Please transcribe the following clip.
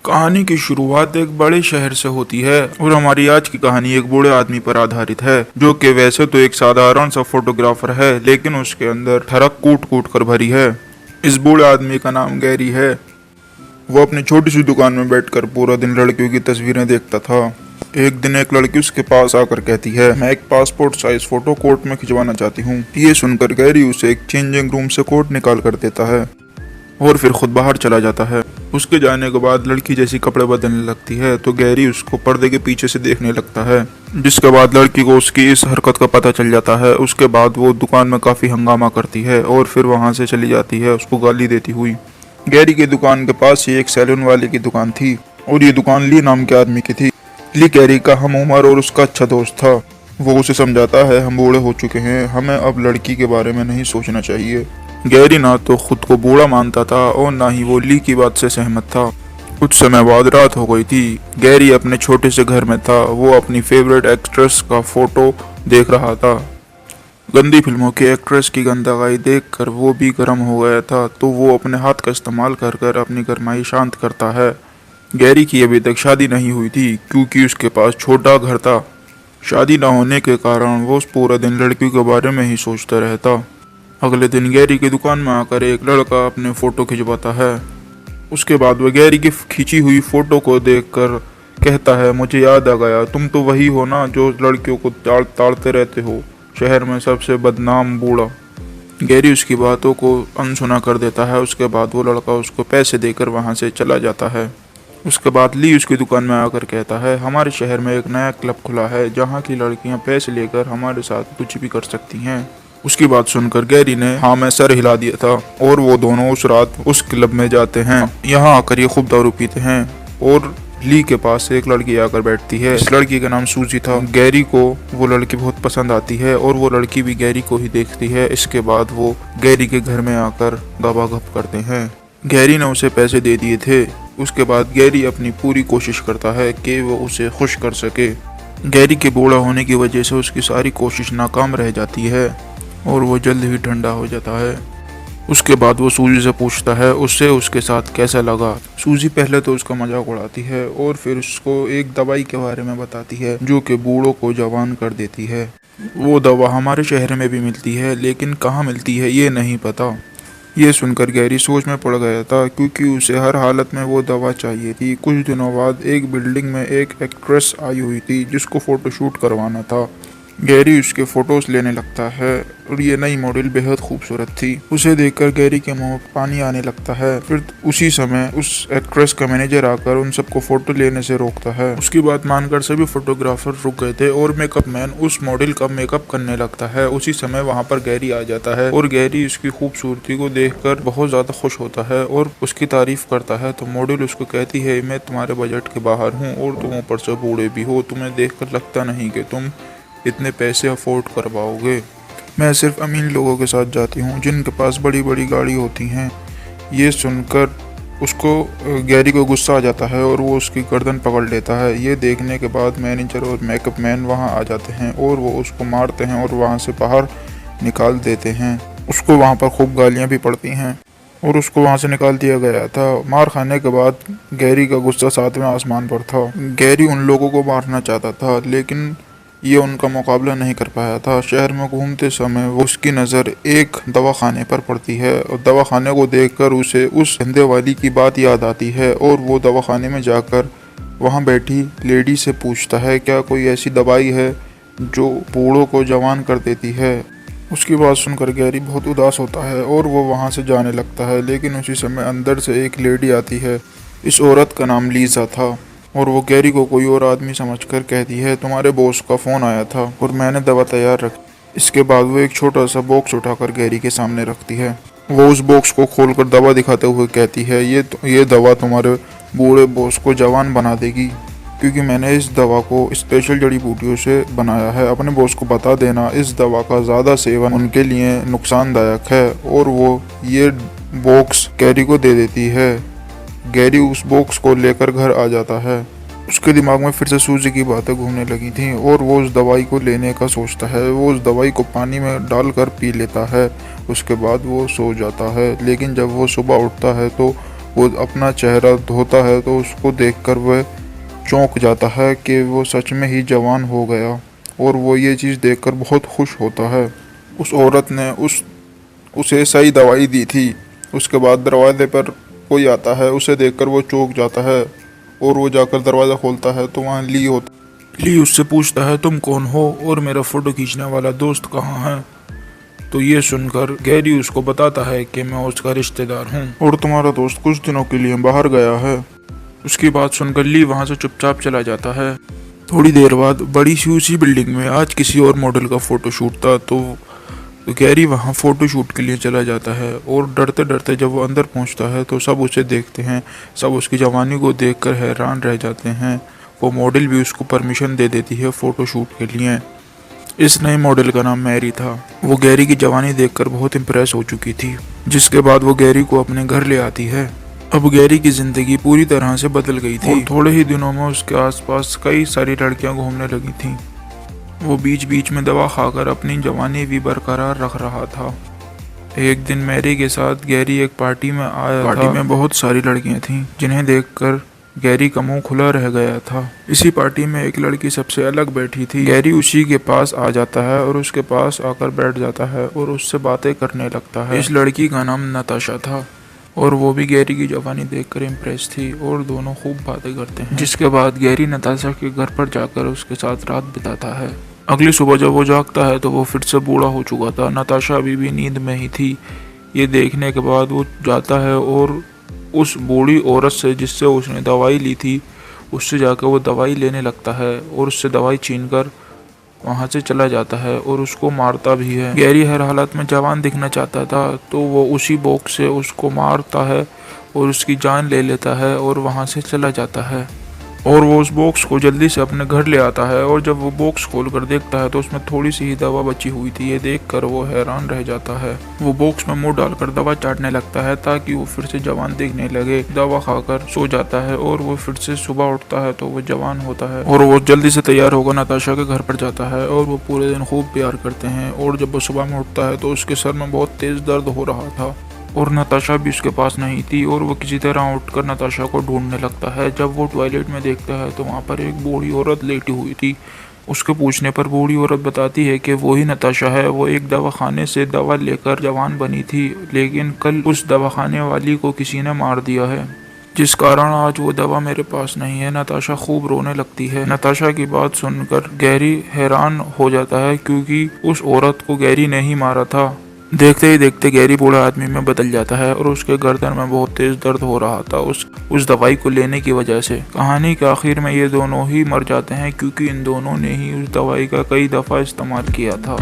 कहानी की शुरुआत एक बड़े शहर से होती है और हमारी आज की कहानी एक बूढ़े आदमी पर आधारित है जो कि वैसे तो एक साधारण सा फोटोग्राफर है, लेकिन उसके अंदर ठरक कूट कूट कर भरी है। इस बूढ़े आदमी का नाम गैरी है। वो अपनी छोटी सी दुकान में बैठकर पूरा दिन लड़कियों की तस्वीरें देखता था। एक दिन एक लड़की उसके पास आकर कहती है, मैं एक पासपोर्ट साइज फोटो कोर्ट में खिंचवाना चाहती हूँ। ये सुनकर गैरी उसे एक चेंजिंग रूम से कोट निकाल कर देता है और फिर खुद बाहर चला जाता है। उसके जाने के बाद लड़की जैसी कपड़े बदलने लगती है तो गैरी उसको पर्दे के पीछे से देखने लगता है, जिसके बाद लड़की को उसकी इस हरकत का पता चल जाता है। उसके बाद वो दुकान में काफी हंगामा करती है और फिर वहां से चली जाती है उसको गाली देती हुई। गैरी की दुकान के पास ही एक सैलून वाले की दुकान थी और ये दुकान ली नाम के आदमी की थी। ली गैरी का हम उम्र और उसका अच्छा दोस्त था। वो उसे समझाता है, हम बूढ़े हो चुके हैं, हमें अब लड़की के बारे में नहीं सोचना चाहिए। गैरी ना तो खुद को बूढ़ा मानता था और ना ही वो ली की बात से सहमत था। कुछ समय बाद रात हो गई थी। गैरी अपने छोटे से घर में था। वो अपनी फेवरेट एक्ट्रेस का फोटो देख रहा था। गंदी फिल्मों की एक्ट्रेस की गंदगाई देखकर वो भी गर्म हो गया था, तो वो अपने हाथ का इस्तेमाल कर कर अपनी गरमाई शांत करता है। गैरी की अभी तक शादी नहीं हुई थी क्योंकि उसके पास छोटा घर था। शादी न होने के कारण वो पूरा दिन लड़कियों के बारे में ही सोचता रहता। अगले दिन गैरी की दुकान में आकर एक लड़का अपने फोटो खिंचवाता है। उसके बाद वह गैरी की खींची हुई फोटो को देखकर कहता है, मुझे याद आ गया, तुम तो वही हो ना जो लड़कियों को ताड़ते रहते हो, शहर में सबसे बदनाम बूढ़ा। गैरी उसकी बातों को अनसुना कर देता है। उसके बाद वो लड़का उसको पैसे देकर वहां से चला जाता है। उसके बाद ली उसकी दुकान में आकर कहता है, हमारे शहर में एक नया क्लब खुला है जहाँ की लड़कियाँ पैसे लेकर हमारे साथ कुछ भी कर सकती हैं। उसकी बात सुनकर गैरी ने हाँ में सर हिला दिया था और वो दोनों उस रात उस क्लब में जाते हैं। यहाँ आकर ये खूब दारू पीते हैं और ली के पास एक लड़की आकर बैठती है। इस लड़की का नाम सूजी था। गैरी को वो लड़की बहुत पसंद आती है और वो लड़की भी गैरी को ही देखती है। इसके बाद वो गैरी के घर में आकर गपागप करते हैं। गैरी ने उसे पैसे दे दिए थे। उसके बाद गैरी अपनी पूरी कोशिश करता है कि वो उसे खुश कर सके। गैरी के बूढ़ा होने की वजह से उसकी सारी कोशिश नाकाम रह जाती है और वो जल्द ही ठंडा हो जाता है। उसके बाद वो सूजी से पूछता है उससे उसके साथ कैसा लगा। सूजी पहले तो उसका मजाक उड़ाती है और फिर उसको एक दवाई के बारे में बताती है जो कि बूढ़ों को जवान कर देती है। वो दवा हमारे शहर में भी मिलती है, लेकिन कहाँ मिलती है ये नहीं पता। ये सुनकर गैरी सोच में पड़ गया था क्योंकि उसे हर हालत में वो दवा चाहिए थी। कुछ दिनों बाद एक बिल्डिंग में एक एक्ट्रेस आई हुई थी जिसको फोटोशूट करवाना था। गैरी उसके फोटोज लेने लगता है और ये नई मॉडल बेहद खूबसूरत थी। उसे देखकर गैरी के मुंह में पानी आने लगता है। फिर उसी समय उस एक्ट्रेस का मैनेजर आकर उन सबको फोटो लेने से रोकता है। उसकी बात मानकर सभी फोटोग्राफर रुक गए थे और मेकअप मैन उस मॉडल का मेकअप करने लगता है। उसी समय वहाँ पर गैरी आ जाता है और गैरी उसकी खूबसूरती को देखकर बहुत ज्यादा खुश होता है और उसकी तारीफ करता है। तो मॉडल उसको कहती है, मैं तुम्हारे बजट के बाहर हूँ और तुम ऊपर से बूढ़े भी हो, तुम्हें देखकर लगता नहीं कि तुम इतने पैसे अफोर्ड कर पाओगे। मैं सिर्फ अमीर लोगों के साथ जाती हूँ जिनके पास बड़ी बड़ी गाड़ी होती हैं। ये सुनकर उसको गैरी को गुस्सा आ जाता है और वो उसकी गर्दन पकड़ लेता है। ये देखने के बाद मैनेजर और मेकअप मैन वहाँ आ जाते हैं और वो उसको मारते हैं और वहाँ से बाहर निकाल देते हैं। उसको वहाँ पर खूब गालियाँ भी पड़ती हैं और उसको वहाँ से निकाल दिया गया था। मार खाने के बाद गैरी का गुस्सा सातवें आसमान पर था। गैरी उन लोगों को मारना चाहता था लेकिन ये उनका मुकाबला नहीं कर पाया था। शहर में घूमते समय वो उसकी नज़र एक दवाखाने पर पड़ती है और दवाखाने को देखकर उसे उस धंधे वाली की बात याद आती है और वो दवाखाने में जाकर वहाँ बैठी लेडी से पूछता है, क्या कोई ऐसी दवाई है जो बूढ़ों को जवान कर देती है। उसकी बात सुनकर गैरी बहुत उदास होता है और वो वहाँ से जाने लगता है, लेकिन उसी समय अंदर से एक लेडी आती है। इस औरत का नाम लीजा था और वो गैरी को कोई और आदमी समझकर कहती है, तुम्हारे बॉस का फ़ोन आया था और मैंने दवा तैयार रखी। इसके बाद वो एक छोटा सा बॉक्स उठाकर गैरी के सामने रखती है। वो उस बॉक्स को खोलकर दवा दिखाते हुए कहती है, ये दवा तुम्हारे बूढ़े बॉस को जवान बना देगी क्योंकि मैंने इस दवा को स्पेशल जड़ी बूटियों से बनाया है। अपने बॉस को बता देना इस दवा का ज़्यादा सेवन उनके लिए नुकसानदायक है। और वो ये बॉक्स गैरी को दे देती है। गैरी उस बॉक्स को लेकर घर आ जाता है। उसके दिमाग में फिर से सूजी की बातें घूमने लगी थीं और वो उस दवाई को लेने का सोचता है। वो उस दवाई को पानी में डालकर पी लेता है। उसके बाद वो सो जाता है, लेकिन जब वो सुबह उठता है तो वो अपना चेहरा धोता है तो उसको देखकर वह चौंक जाता है कि वो सच में ही जवान हो गया, और वो ये चीज़ देखकर बहुत खुश होता है। उस औरत ने उसे सही दवाई दी थी। उसके बाद दरवाजे पर कोई आता है, उसे देखकर वो चौंक जाता है और वो जाकर दरवाज़ा खोलता है तो वहाँ ली होता। ली उससे पूछता है, तुम कौन हो और मेरा फ़ोटो खींचने वाला दोस्त कहाँ है? तो ये सुनकर गैरी उसको बताता है कि मैं उसका रिश्तेदार हूँ और तुम्हारा दोस्त कुछ दिनों के लिए बाहर गया है। उसकी बात सुनकर ली वहाँ से चुपचाप चला जाता है। थोड़ी देर बाद बड़ी सी उसी बिल्डिंग में आज किसी और मॉडल का फ़ोटो शूट था, तो गैरी वहाँ फ़ोटो शूट के लिए चला जाता है और डरते डरते जब वो अंदर पहुँचता है तो सब उसे देखते हैं। सब उसकी जवानी को देखकर हैरान रह जाते हैं। वो मॉडल भी उसको परमिशन दे देती है फ़ोटो शूट के लिए। इस नए मॉडल का नाम मैरी था। वो गैरी की जवानी देखकर बहुत इम्प्रेस हो चुकी थी, जिसके बाद वो गैरी को अपने घर ले आती है। अब गैरी की ज़िंदगी पूरी तरह से बदल गई थी और थोड़े ही दिनों में उसके आसपास कई सारी लड़कियां घूमने लगी थीं। वो बीच बीच में दवा खाकर अपनी जवानी भी बरकरार रख रहा था। एक दिन मैरी के साथ गैरी एक पार्टी में आया था। पार्टी में बहुत सारी लड़कियां थीं, जिन्हें देखकर गैरी का मुंह खुला रह गया था। इसी पार्टी में एक लड़की सबसे अलग बैठी थी। गैरी उसी के पास आ जाता है और उसके पास आकर बैठ जाता है और उससे बातें करने लगता है। इस लड़की का नाम नताशा था और वो भी गैरी की जवानी देखकर इम्प्रेस थी और दोनों खूब बातें करते हैं। जिसके बाद गैरी नताशा के घर पर जाकर उसके साथ रात बिताता है। अगली सुबह जब वो जागता है तो वो फिर से बूढ़ा हो चुका था। नताशा अभी भी नींद में ही थी। ये देखने के बाद वो जाता है और उस बूढ़ी औरत से जिससे उसने दवाई ली थी, उससे जाकर वो दवाई लेने लगता है और उससे दवाई छीनकर वहाँ से चला जाता है और उसको मारता भी है। गैरी हर हालत में जवान दिखना चाहता था, तो वो उसी बॉक्स से उसको मारता है और उसकी जान ले लेता है और वहाँ से चला जाता है। और वो उस बॉक्स को जल्दी से अपने घर ले आता है और जब वो बॉक्स खोलकर देखता है तो उसमें थोड़ी सी ही दवा बची हुई थी। ये देखकर वो हैरान रह जाता है। वो बॉक्स में मुंह डालकर दवा चाटने लगता है ताकि वो फिर से जवान दिखने लगे। दवा खाकर सो जाता है और वो फिर से सुबह उठता है तो वो जवान होता है और वो जल्दी से तैयार होकर नताशा के घर पर जाता है और वो पूरे दिन खूब प्यार करते हैं। और जब वो सुबह में उठता है तो उसके सर में बहुत तेज दर्द हो रहा था और नताशा भी उसके पास नहीं थी और वो किसी तरह उठकर नताशा को ढूंढने लगता है। जब वो टॉयलेट में देखता है तो वहाँ पर एक बूढ़ी औरत लेटी हुई थी। उसके पूछने पर बूढ़ी औरत बताती है कि वो ही नताशा है। वो एक दवाखाने से दवा लेकर जवान बनी थी, लेकिन कल उस दवाखाने वाली को किसी ने मार दिया है, जिस कारण आज वो दवा मेरे पास नहीं है। नताशा खूब रोने लगती है। नताशा की बात सुनकर गैरी हैरान हो जाता है, क्योंकि उस औरत को गैरी ने ही मारा था। देखते ही देखते गैरी बूढ़ा आदमी में बदल जाता है और उसके गर्दन में बहुत तेज दर्द हो रहा था उस दवाई को लेने की वजह से। कहानी के आखिर में ये दोनों ही मर जाते हैं, क्योंकि इन दोनों ने ही उस दवाई का कई दफ़ा इस्तेमाल किया था।